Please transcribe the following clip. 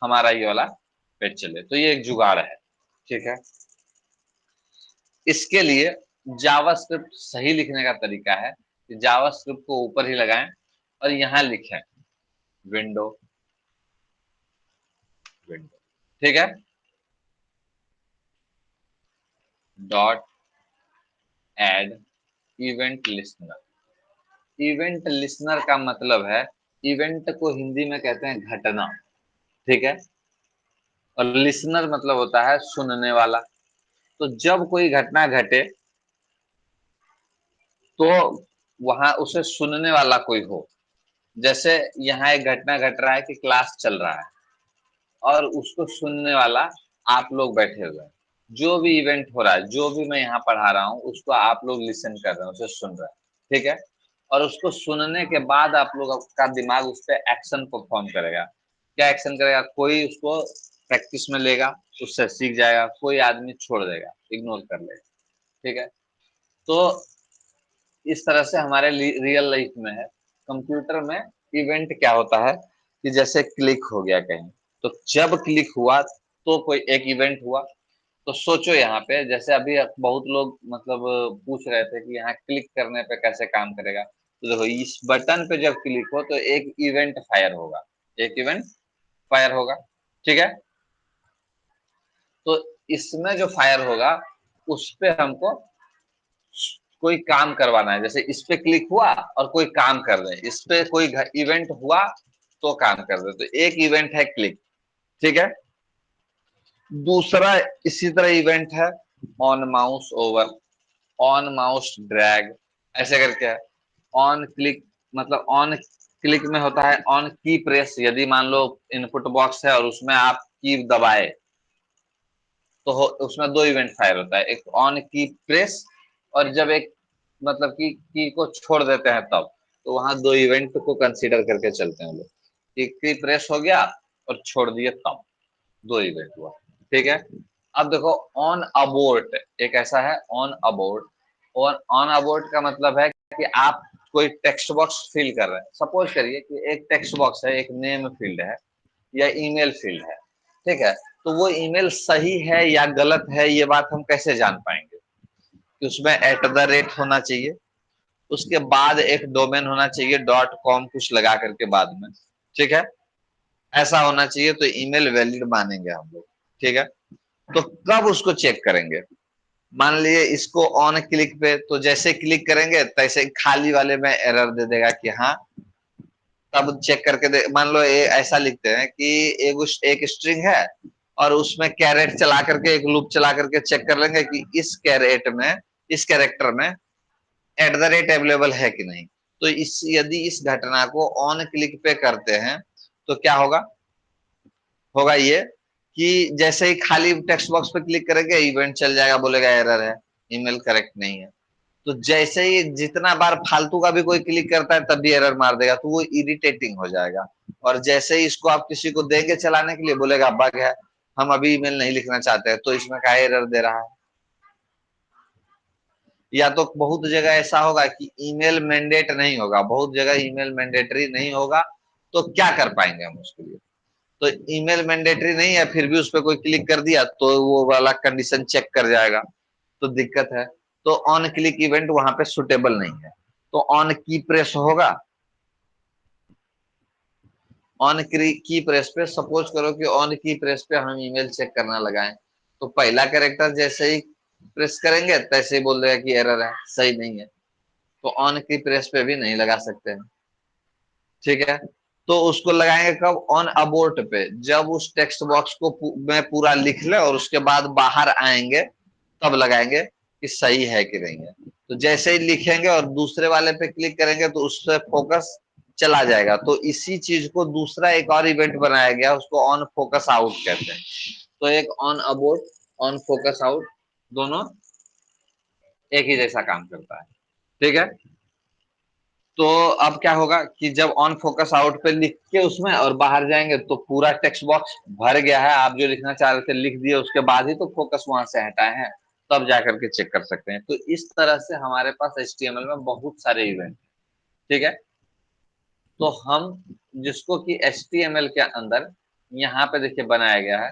हमारा ये वाला पेज चले। तो ये एक जुगाड़ है, ठीक है। इसके लिए जावास्क्रिप्ट सही लिखने का तरीका है कि जावास्क्रिप्ट को ऊपर ही लगाएं और यहां लिखें विंडो, विंडो, ठीक है, dot add event listener. Event listener का मतलब है, इवेंट को हिंदी में कहते हैं घटना, ठीक है, और लिसनर मतलब होता है सुनने वाला। तो जब कोई घटना घटे तो वहां उसे सुनने वाला कोई हो। जैसे यहाँ एक घटना घट रहा है कि क्लास चल रहा है और उसको सुनने वाला आप लोग बैठे हुए हैं। जो भी इवेंट हो रहा है, जो भी मैं यहाँ पढ़ा रहा हूँ, उसको आप लोग लिसन कर रहे हैं, उसे सुन रहे हैं, ठीक है। और उसको सुनने के बाद आप लोग का दिमाग उस पर एक्शन परफॉर्म करेगा। क्या एक्शन करेगा? कोई उसको प्रैक्टिस में लेगा, उससे सीख जाएगा, कोई आदमी छोड़ देगा, इग्नोर कर लेगा, ठीक है। तो इस तरह से हमारे रियल लाइफ में है। कंप्यूटर में इवेंट क्या होता है कि जैसे क्लिक हो गया कहीं, तो जब क्लिक हुआ तो कोई एक इवेंट हुआ। तो सोचो यहाँ पे, जैसे अभी बहुत लोग मतलब पूछ रहे थे कि यहाँ क्लिक करने पे कैसे काम करेगा। तो देखो, इस बटन पे जब क्लिक हो तो एक इवेंट फायर होगा, एक इवेंट फायर होगा, ठीक है। तो इसमें जो फायर होगा उस पे हमको कोई काम करवाना है। जैसे इस पे क्लिक हुआ और कोई काम कर रहे हैं, इस पे कोई इवेंट हुआ तो काम कर रहे हैं। तो एक इवेंट है क्लिक, ठीक है। दूसरा इसी तरह इवेंट है on mouse over, on mouse drag, ऐसे करके है। ऑन क्लिक मतलब ऑन क्लिक में होता है ऑन की प्रेस। यदि मान लो इनपुट बॉक्स है और उसमें आप की दबाए तो उसमें दो इवेंट फायर होता है, एक ऑन की प्रेस और जब एक मतलब की को छोड़ देते हैं तब। तो वहां दो इवेंट को कंसीडर करके चलते हैं लोग कि की प्रेस हो गया और छोड़ दिए तब, दो इवेंट हुआ, ठीक है। अब देखो ऑन अबोर्ट एक ऐसा है, ऑन अबोर्ट। और ऑन अबोर्ट का मतलब है कि आप कोई टेक्स्ट बॉक्स फिल कर रहे हैं। सपोज करिए कि एक टेक्स्ट बॉक्स है, एक नेम फील्ड है या ईमेल फील्ड है, ठीक है। तो वो ईमेल सही है या गलत है ये बात हम कैसे जान पाएंगे? कि उसमें @ होना चाहिए, उसके बाद एक डोमेन होना चाहिए .com कुछ लगा करके बाद में, ठीक है। ऐसा होना चाहिए तो ईमेल वैलिड मानेंगे हम लोग, ठीक है। तो कब उसको चेक करेंगे? मान लिए इसको ऑन क्लिक पे, तो जैसे क्लिक करेंगे तैसे खाली वाले में एरर दे देगा कि हाँ। तब चेक करके दे, मान लो ऐसा लिखते हैं कि एक स्ट्रिंग है और उसमें कैरेट चला करके, एक लूप चला करके चेक कर लेंगे कि इस कैरेट में, इस कैरेक्टर में अवेलेबल है कि नहीं। तो इस यदि इस घटना को ऑन क्लिक पे करते हैं तो क्या होगा? होगा ये कि जैसे ही खाली टेक्स्ट बॉक्स पे क्लिक करेंगे इवेंट चल जाएगा, बोलेगा एरर है, ईमेल करेक्ट नहीं है। तो जैसे ही जितना बार फालतू का भी कोई क्लिक करता है तब भी एरर मार देगा, तो वो इरिटेटिंग हो जाएगा। और जैसे ही इसको आप किसी को देंगे चलाने के लिए, बोलेगा बग है, हम अभी ईमेल नहीं लिखना चाहते हैं, तो इसमें क्या एरर दे रहा है। या तो बहुत जगह ऐसा होगा कि ईमेल मैंडेट नहीं होगा, बहुत जगह ईमेल मैंडेटरी नहीं होगा। तो क्या कर पाएंगे हम उसके लिए? तो ईमेल मैंडेटरी नहीं है फिर भी उस पर कोई क्लिक कर दिया तो वो वाला कंडीशन चेक कर जाएगा, तो दिक्कत है। तो ऑन क्लिक इवेंट वहां पे सुटेबल नहीं है। तो ऑन की प्रेस होगा, ऑन की प्रेस पे सपोज करो कि ऑन की प्रेस पे हम ईमेल चेक करना लगाएं, तो पहला कैरेक्टर जैसे ही प्रेस करेंगे तैसे ही बोल देगा कि एरर है, सही नहीं है। तो ऑन की प्रेस पे भी नहीं लगा सकते हैं, ठीक है। तो उसको लगाएंगे कब? ऑन अबोर्ट पे, जब उस टेक्स्ट बॉक्स को में पूरा लिख ले और उसके बाद बाहर आएंगे तब लगाएंगे कि सही है कि नहीं है। तो जैसे ही लिखेंगे और दूसरे वाले पे क्लिक करेंगे तो उससे फोकस चला जाएगा। तो इसी चीज को दूसरा एक और इवेंट बनाया गया, उसको ऑन फोकस आउट कहते हैं। तो एक on abort, on focus out, दोनों एक ही जैसा काम करता है, ठीक है। तो अब क्या होगा कि जब ऑन फोकस आउट पे लिख के उसमें और बाहर जाएंगे तो पूरा टेक्स्ट बॉक्स भर गया है, आप जो लिखना चाह रहे थे लिख दिए, उसके बाद ही तो फोकस वहां से हटाए हैं, तब जाकर के चेक कर सकते हैं। तो इस तरह से हमारे पास HTML में बहुत सारे इवेंट, ठीक है। तो हम जिसको कि HTML के अंदर यहाँ पे देखिए बनाया गया है